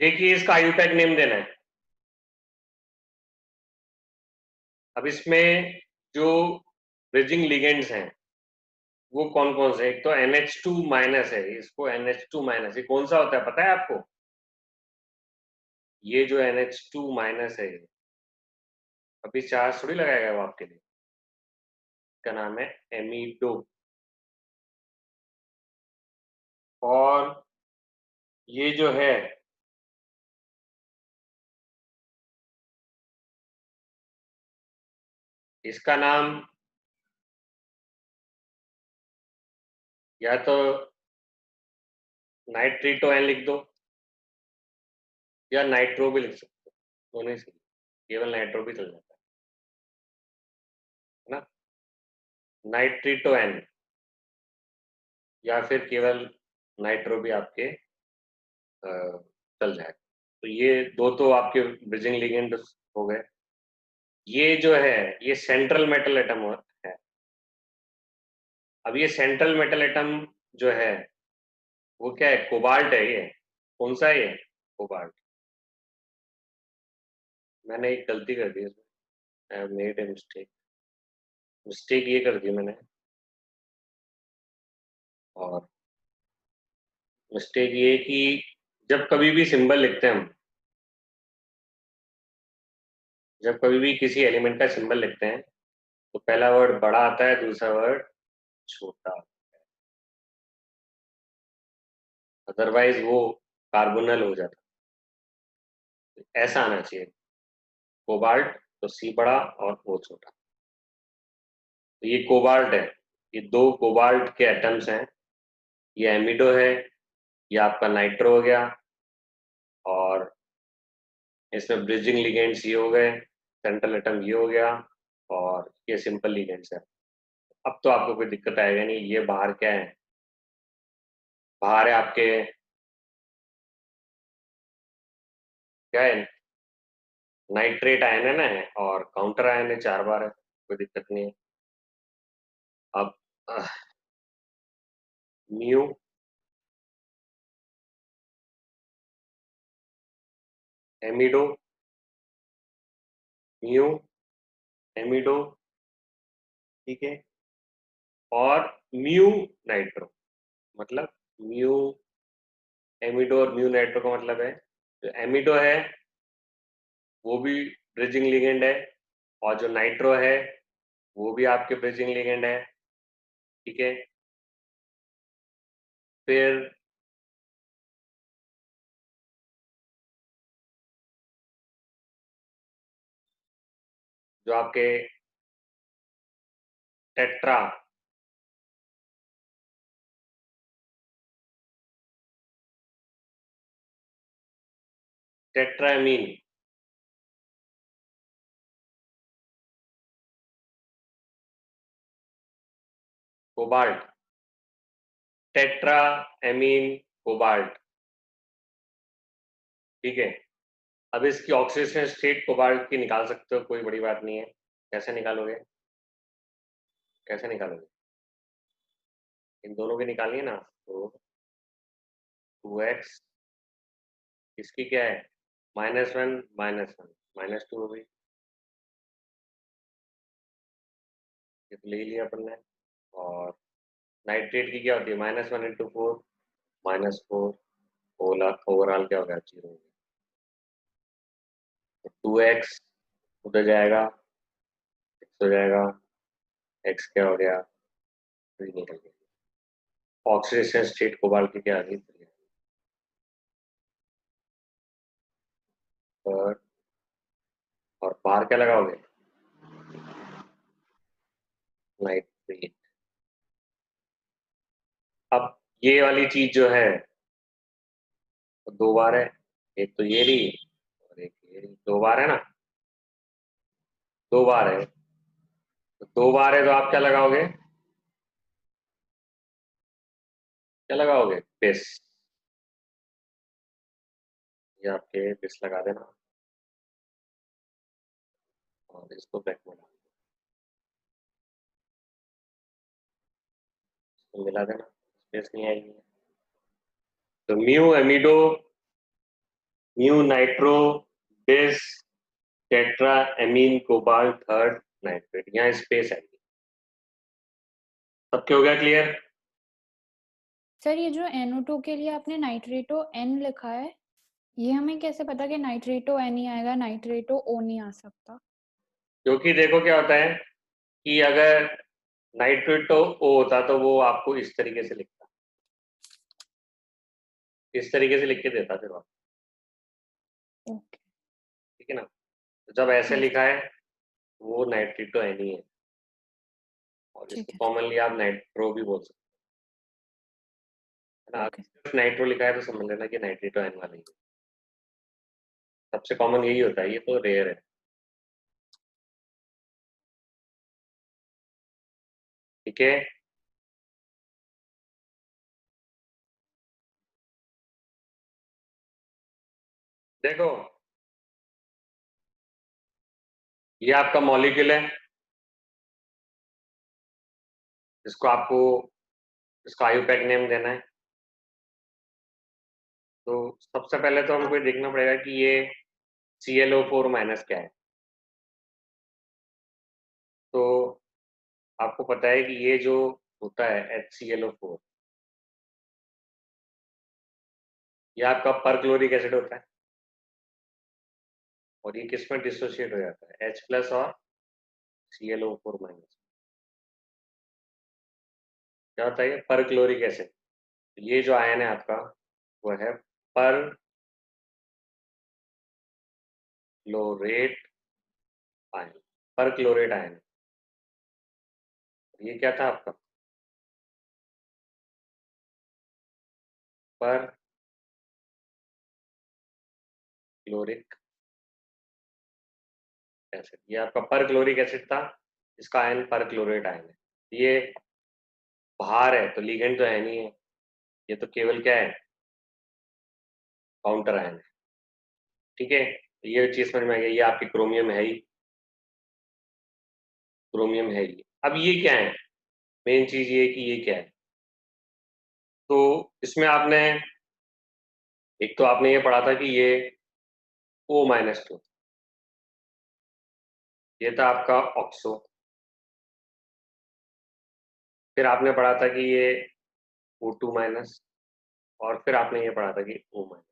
देखिए इसका IUPAC name देना है। अब इसमें जो ब्रिजिंग लिगेंड्स हैं वो कौन कौन से, एक तो NH2 माइनस है, इसको NH2 माइनस, ये कौन सा होता है पता है आपको? ये जो NH2 माइनस है, अभी चार्ज थोड़ी लगाएगा वो आपके लिए, इसका नाम है एमिडो। और ये जो है इसका नाम या तो नाइट्रिटोएन लिख दो या नाइट्रो भी लिख सकते हो, दोनों ही, केवल नाइट्रो भी चल जाता है ना। नाइट्रिटोएन या फिर केवल नाइट्रो भी आपके चल जाएगा। तो ये दो तो आपके ब्रिजिंग लिगेंड हो गए। ये जो है ये सेंट्रल मेटल एटम है। अब ये सेंट्रल मेटल एटम जो है वो क्या है, कोबाल्ट है। ये कौन सा है ये? कोबाल्ट। मैंने एक गलती कर दी इसमें, I made a mistake. Mistake ये कर दी मैंने, और मिस्टेक ये कि जब कभी भी सिंबल लिखते हैं हम, जब कभी भी किसी एलिमेंट का सिंबल लिखते हैं तो पहला वर्ड बड़ा आता है, दूसरा वर्ड छोटा। अदरवाइज वो कार्बोनल हो जाता है। ऐसा आना चाहिए, कोबाल्ट तो सी बड़ा और ओ छोटा। तो ये कोबाल्ट है, ये दो कोबाल्ट के एटम्स हैं। ये एमिडो है, ये आपका नाइट्रो हो गया, और इसमें ब्रिजिंग लिगेंड्स ये हो गए, सेंट्रल एटम ये हो गया, और ये सिंपल लिगेंड्स है। अब तो आपको कोई दिक्कत आएगा नहीं। ये बाहर क्या है, बाहर है आपके क्या है, नाइट्रेट आयन है ना, और काउंटर आयन है 4 बार है, कोई दिक्कत नहीं है। अब म्यू एमिडो, म्यू एमिडो, ठीक है, और म्यू नाइट्रो। मतलब म्यू एमिडो और म्यू नाइट्रो का मतलब है, जो एमिडो है वो भी ब्रिजिंग लिगेंड है, और जो नाइट्रो है वो भी आपके ब्रिजिंग लिगेंड है, ठीक है। फिर जो आपके tetra, tetrammine, cobalt, tetra amine cobalt, ठीक है। अब इसकी ऑक्सीडेशन स्टेट कोबाल्ट की निकाल सकते हो, कोई बड़ी बात नहीं है। कैसे निकालोगे, कैसे निकालोगे? इन दोनों की निकालनी है ना, तो 2x, इसकी क्या है, -1 -1 -2 हो गई, ये तो ले ही लिया अपन ने। और नाइट्रेट की क्या होती है, -1 × 4 -4, ओवरऑल क्या हो गया, 0 हो गया। तो 2x उधर जाएगा, x हो जाएगा, x क्या हो गया, 3 निकल गया। ऑक्सीडेशन स्टेट कोबाल्ट की क्या आ गई, 3। और बाहर क्या लगाओगे, नाइट्रेट। अब ये वाली चीज जो है वो 2 बार है, एक तो ये रही और एक ये रही, 2 बार है ना, 2 बार है। तो 2 बार है तो आप क्या लगाओगे, क्या लगाओगे, बेस। ये आपके बेस लगा देना, और इसको बैक में डाल दो, इसको मिला देना, स्पेस नहीं आएगी। तो mu amido mu nitro dis tetra amine cobalt third nitrate, यहाँ स्पेस आएगी। सबके हो गया क्लियर? सर ये जो NO2 के लिए आपने नाइट्रेटो N लिखा है, ये हमें कैसे पता कि नाइट्रेटो N ही आएगा, नाइट्रेटो O नहीं आ सकता? क्योंकि देखो क्या होता है कि अगर नाइट्रेटो ओ होता तो वो आपको इस तरीके से लिखता, इस तरीके से लिख के देता फिर आप, ओके। ठीक है ना। तो जब ऐसे यस। लिखा है वो नाइट्रेटो एन ही है, और ठीक इसको है। कॉमनली आप नाइट्रो भी बोल सकते हैं ना। ओके। अगर नाइट्रो लिखा है तो समझ लेना कि नाइट्रेटो एन वाला ही है, सबसे कॉमन यही होता है, ये तो रेयर है। ठीक है, देखो ये आपका मॉलिक्यूल है, इसको आपको इसका आयुपैक नेम देना है। तो सबसे पहले तो हमको ये देखना पड़ेगा कि ये ClO4 माइनस क्या है। तो आपको पता है कि ये जो होता है HClO4, ये आपका परक्लोरिक एसिड होता है, और ये किस में डिसोशिएट हो जाता है, H प्लस और ClO4 माइनस। क्या होता है ये परक्लोरिक एसिड। ये जो आयन है आपका वो है पर क्लोरेट आयन, पर क्लोरेट आयन। ये क्या था आपका पर क्लोरिक एसिड, ये आपका पर क्लोरिक एसिड था, इसका आयन पर क्लोरेट आयन है। ये बाहर है तो लिगेंड तो है नहीं है, ये तो केवल क्या है काउंटर आयन है। ठीक है, तो ये चीज समझ में आ गई, ये आपकी क्रोमियम है ही, क्रोमियम है ही। अब ये क्या है, मेन चीज ये है कि ये क्या है। तो इसमें आपने एक तो आपने ये पढ़ा था कि ये O-2, ये था आपका ऑक्सो। फिर आपने पढ़ा था कि ये O2-, और फिर आपने ये पढ़ा था कि O-।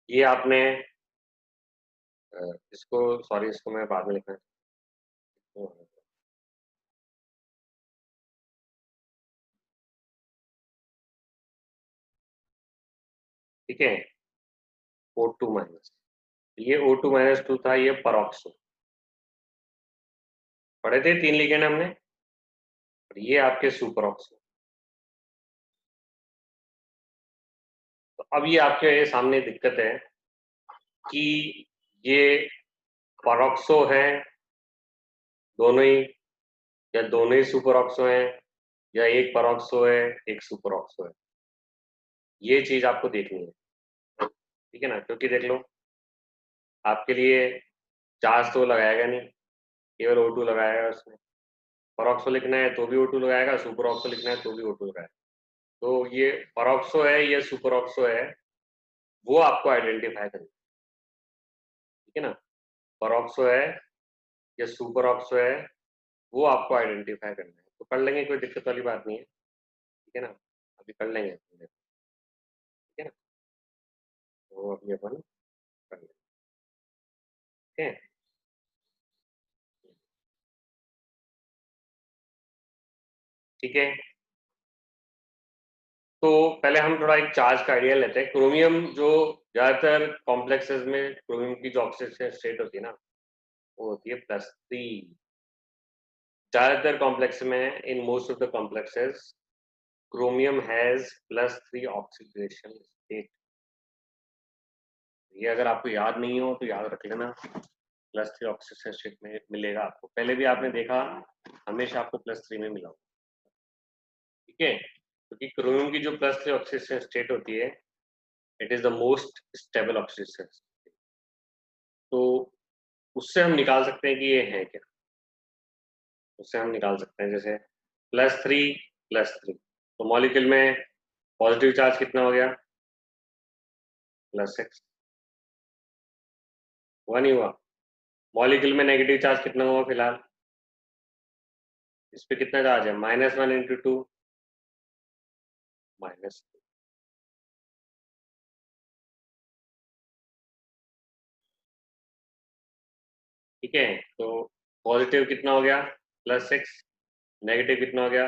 ये आपने इसको सॉरी इसको मैं बाद में लिखना है। ठीक है, O2-, ये O2-2 था, ये परऑक्सो पढ़े थे, 3 लिगेंड हमने, और ये आपके सुपर ऑक्सो। तो अब ये आपके सामने दिक्कत है कि ये परऑक्सो है दोनों ही, या दोनों ही सुपर ऑक्सो हैं, या एक परऑक्सो है एक सुपर ऑक्सो है। ये चीज आपको देखनी है, ठीक है ना। क्योंकि देख लो आपके लिए चार्ज तो लगाएगा नहीं, केवल O2 लगाएगा उसमें। परऑक्सो लिखना है तो भी O2 लगाएगा, सुपर ऑक्सो लिखना है तो भी O2 लगाएगा। तो ये परऑक्सो है ये सुपर ऑक्सो है, वो आपको आइडेंटिफाई करना है, ठीक है ना। परऑक्सो है या सुपर ऑक्सो है, वो आपको आइडेंटिफाई करना है। तो कर लेंगे, कोई दिक्कत वाली बात नहीं है, ठीक है ना। अभी कर लेंगे, ठीक है ना। तो अभी अपन कर लेंगे, ठीक है। ठीक है, तो पहले हम थोड़ा एक चार्ज का आइडिया लेते हैं। क्रोमियम जो ज्यादातर कॉम्प्लेक्सेस में क्रोमियम की जो ऑक्सीडेशन स्टेट होती है ना, वो होती है +3। ज्यादातर कॉम्प्लेक्स में, in most of the complexes, chromium has +3 oxidation state. ये अगर आपको याद नहीं हो तो याद रख लेना, +3 ऑक्सीडेशन स्टेट में मिलेगा आपको। पहले भी आपने देखा, हमेशा आपको +3 में मिला, ठीक है। क्योंकि क्रोमियम की जो +3 ऑक्सीडेशन स्टेट होती है, it is the most stable oxidation. तो उससे हम निकाल सकते हैं कि ये है क्या, उससे हम निकाल सकते हैं जैसे +3 +3, तो मॉलिक्यूल में पॉजिटिव चार्ज कितना हो गया प्लस 6 हुआ नहीं हुआ? मॉलिक्यूल में नेगेटिव चार्ज कितना हुआ फिलहाल? इस पे कितना चार्ज है? -1 इंटू 2 माइनस। ठीक है, तो पॉजिटिव कितना हो गया? +6, नेगेटिव कितना हो गया?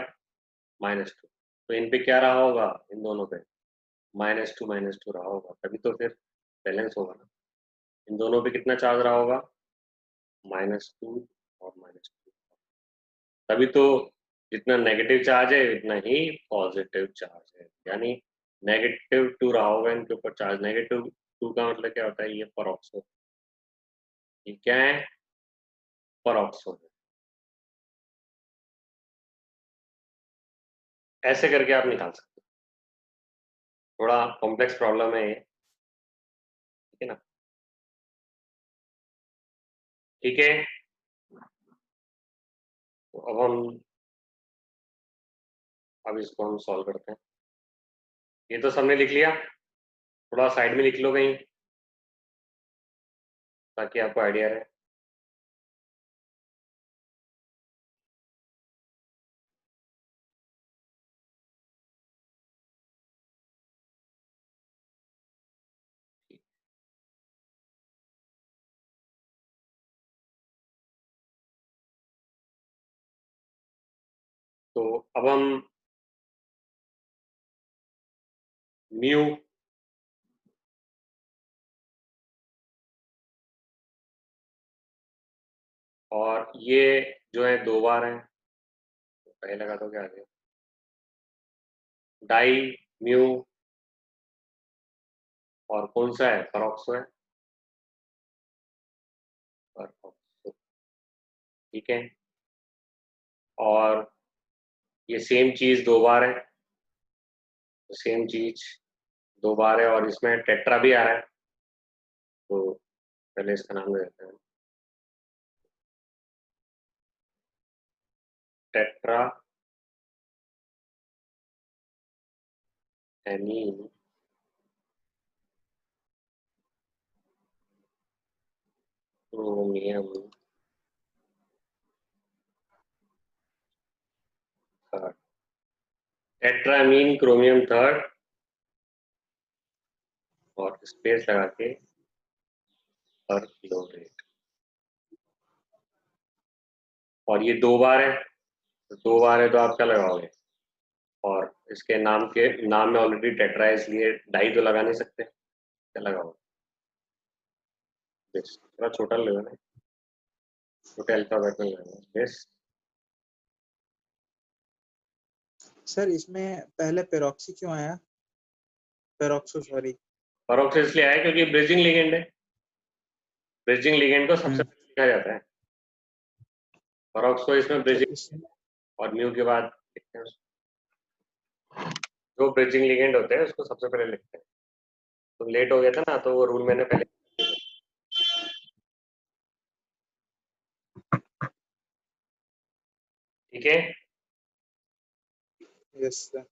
-2। तो इन पे क्या रहा होगा? इन दोनों पे -2 रहा होगा, तभी तो फिर बैलेंस होगा ना। इन दोनों पे कितना चार्ज रहा होगा? -2 और -2, तभी तो जितना नेगेटिव चार्ज है उतना ही पॉजिटिव चार्ज है, यानी -2 रहा होगा इनके ऊपर चार्ज। -2 का मतलब क्या होता है? ये परऑक्सो, ये क्या है? परऑक्सो है। ऐसे करके आप निकाल सकते हो। थोड़ा कॉम्प्लेक्स प्रॉब्लम है ये, ठीक है ना? ठीक है, तो अब इसको हम सॉल्व करते हैं। ये तो सबने लिख लिया, थोड़ा साइड में लिख लो कहीं, ताकि आपको आइडिया रहे। तो अब हम म्यू और ये जो है 2 बार है, तो पहले लगा दो, क्या आ गया? डाई म्यू, और कौन सा है? परऑक्सो है, परऑक्सो। ठीक है, और ये सेम चीज 2 बार है, तो सेम चीज 2 बार है, और इसमें टेट्रा भी आ रहा है, तो पहले इसका नाम दे देते हैं, tetra amine chromium third, tetrammine chromium third, और स्पेस लगा के पर क्लोरेट। और ये 2 बार है, तो 2 बार है तो आप क्या लगाओगे? और इसके नाम में ऑलरेडी टेट्रा है, इसलिए डाई तो लगा नहीं सकते, क्या लगाओगे? बेस थोड़ा छोटा लेगा ना, छोटे अल्फाबेट में लगाना बेस। सर इसमें पहले पेरोक्सी क्यों आया? Peroxo sorry. परऑक्सो इसलिए आया क्योंकि ब्रिजिंग लिगेंड है, ब्रिजिंग लिगेंड को सबसे पहले लिखा जाता है। परऑक्सो इसमें तो ब्रिजिंग, और म्यू के बाद लिखते हैं जो ब्रिजिंग लिगेंड होते हैं उसको सबसे पहले लिखते हैं। तो लेट हो गया था ना, तो वो रूल मैंने पहले। ठीक है, यस सर।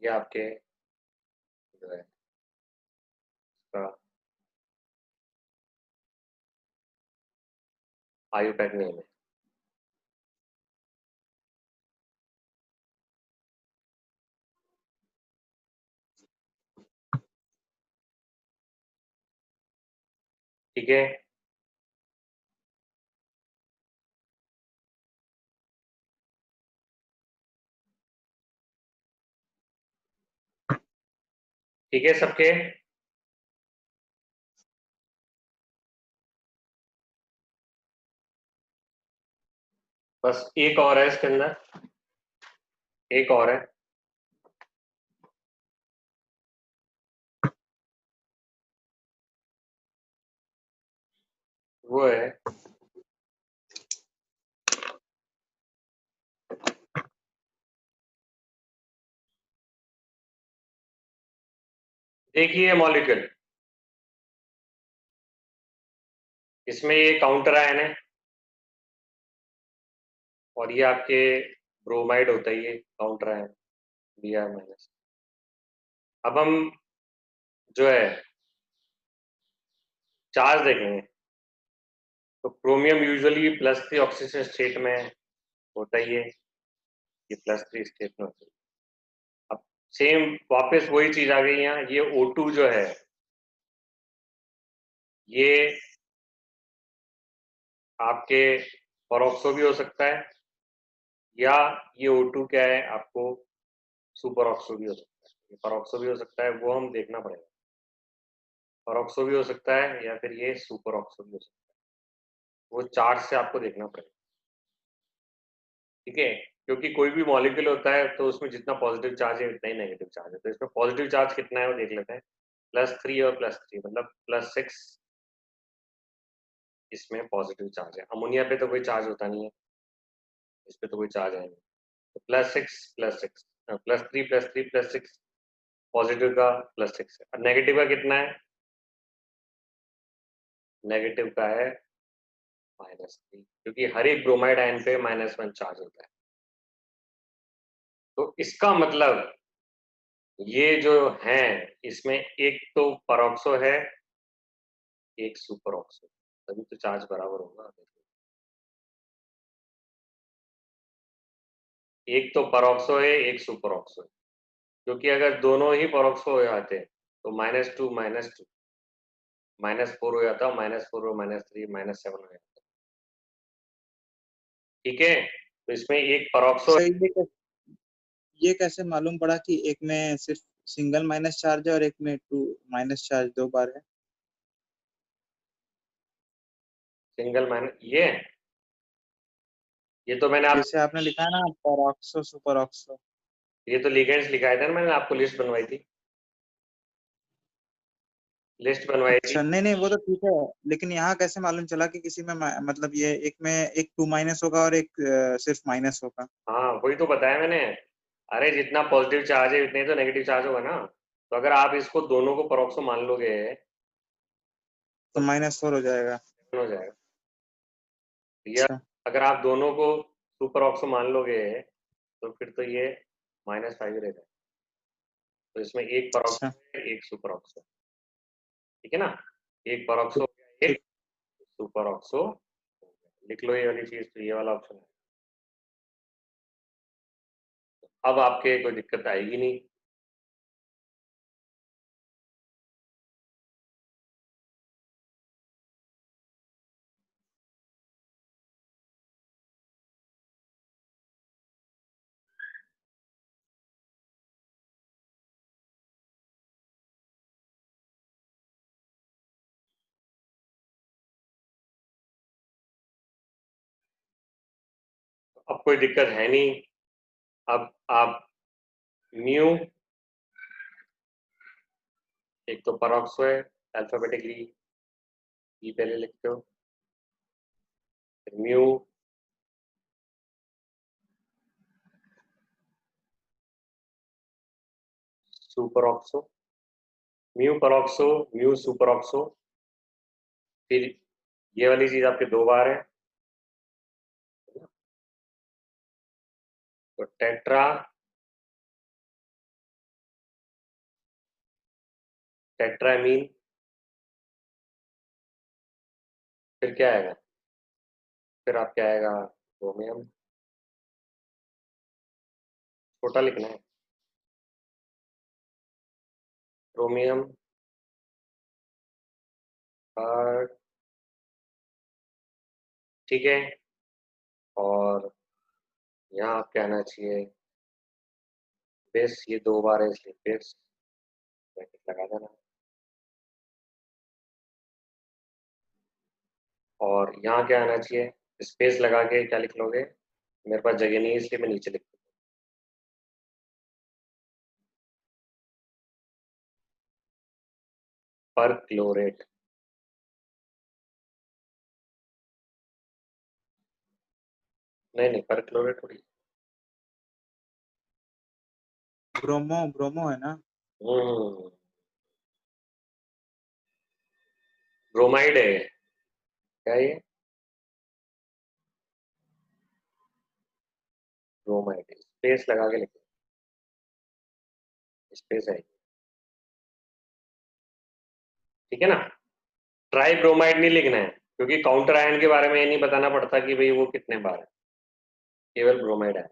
ये आपके जो है इसका आयुपैक नेम है। ठीक है, ठीक है सबके। बस एक और है इसके अंदर, एक और है, वो है देखिए मॉलिक्यूल, इसमें ये काउंटर आयन है, और ये आपके ब्रोमाइड होता है, ये काउंटर है Br माइनस। अब हम जो है चार्ज देखेंगे, तो क्रोमियम यूजुअली +3 ऑक्सीजन स्टेट में होता ही है, ये +3 स्टेट में होता है। अब सेम वापस वही चीज आ गई यहाँ, ये O2 जो है ये आपके परऑक्सो भी हो सकता है, या ये O2 क्या है आपको सुपर ऑक्सो भी हो सकता है। ये परऑक्सो भी हो सकता है, वो हम देखना पड़ेगा। परऑक्सो भी हो सकता है या फिर ये सुपर ऑक्सो भी हो सकता है, वो चार्ज से आपको देखना पड़ेगा, ठीक है। क्योंकि कोई भी मॉलिक्यूल होता है तो उसमें जितना पॉजिटिव चार्ज है उतना ही नेगेटिव चार्ज है, तो इसमें पॉजिटिव चार्ज कितना है वो देख लेते हैं। +3 और +3 मतलब +6 इसमें पॉजिटिव चार्ज है। अमोनिया पे तो कोई चार्ज होता नहीं है, इस पे तो कोई चार्ज है नहीं, तो +6 +3 पॉजिटिव का +6 है। और नेगेटिव का कितना है, नेगेटिव का है -3, क्योंकि हर एक ब्रोमाइड आयन पे -1 चार्ज होता है। तो इसका मतलब ये जो है इसमें एक तो परऑक्सो है, एक सुपर ऑक्सो, तभी तो चार्ज बराबर होगा। एक तो परऑक्सो है, एक सुपर ऑक्सो है, क्योंकि अगर दोनों ही परऑक्सो हो जाते तो -2 -2 -4 हो जाता, -4 और -3 -7 हो जाता, ठीक है। तो इसमें एक परऑक्सो सर ये कैसे मालूम पड़ा कि एक में सिर्फ सिंगल माइनस चार्ज है और एक में 2 माइनस चार्ज 2 बार है? सिंगल माइनस ये तो मैंने आप जैसे आपने लिखा है ना परऑक्सो सुपर ऑक्सो। ये तो लिगेंड्स लिखाए थे ना, मैंने आपको लिस्ट बनवाई थी, लिस्ट बनवाई थी। अच्छा नहीं नहीं वो तो ठीक है, लेकिन यहाँ कैसे मालूम चला कि किसी में मतलब ये एक में एक 2 माइनस होगा और एक सिर्फ माइनस होगा? हाँ वही तो बताया मैंने, अरे जितना पॉजिटिव चार्ज है उतने तो नेगेटिव चार्ज होगा ना। तो अगर आप इसको दोनों को परऑक्सो मान लोगे तो तो -4 हो जाएगा। हो जाएगा, या अच्छा अगर आप दोनों को सुपर ऑक्सो मान लोगे तो फिर तो ये -5 रहेगा। तो इसमें एक अच्छा। परऑक्सो है, एक सुपर ऑक्सो, ठीक है ना। एक परऑक्सो तो, हो गया, तो एक सुपर ऑक्सो हो गया। लिख लो ये वाली चीज, तो ये वाला ऑप्शन है। अब आपके कोई दिक्कत आएगी नहीं। अब कोई दिक्कत है नहीं। अब आप म्यू, एक तो परऑक्सो है, अल्फाबेटिकली ई पहले लिखते हो, फिर mu super oxo, mu peroxo, mu super oxo, फिर ये वाली चीज आपके 2 बार है, तो टेट्रा टेट्रामीन, फिर क्या आएगा, फिर आपके आएगा क्रोमियम, छोटा लिखना है, क्रोमियम और ठीक है। और यहाँ आपके आना चाहिए बेस, ये 2 बार है इसलिए बेस ब्रैकेट लगा देना। और यहाँ क्या आना चाहिए, स्पेस लगा के क्या लिख लोगे, मेरे पास जगह नहीं है इसलिए मैं नीचे लिख दूँ, पर क्लोरेट। नहीं नहीं, पर क्लोरेट थोड़ी, ब्रोमो ब्रोमो है ना? ब्रोमाइड है क्या ये, ब्रोमाइड, स्पेस लगा के लिखें, स्पेस है, ठीक है ना। ट्राई ब्रोमाइड नहीं लिखना है, क्योंकि काउंटर आयन के बारे में ये नहीं बताना पड़ता कि भाई वो कितने बार है, केवल ब्रोमाइड है।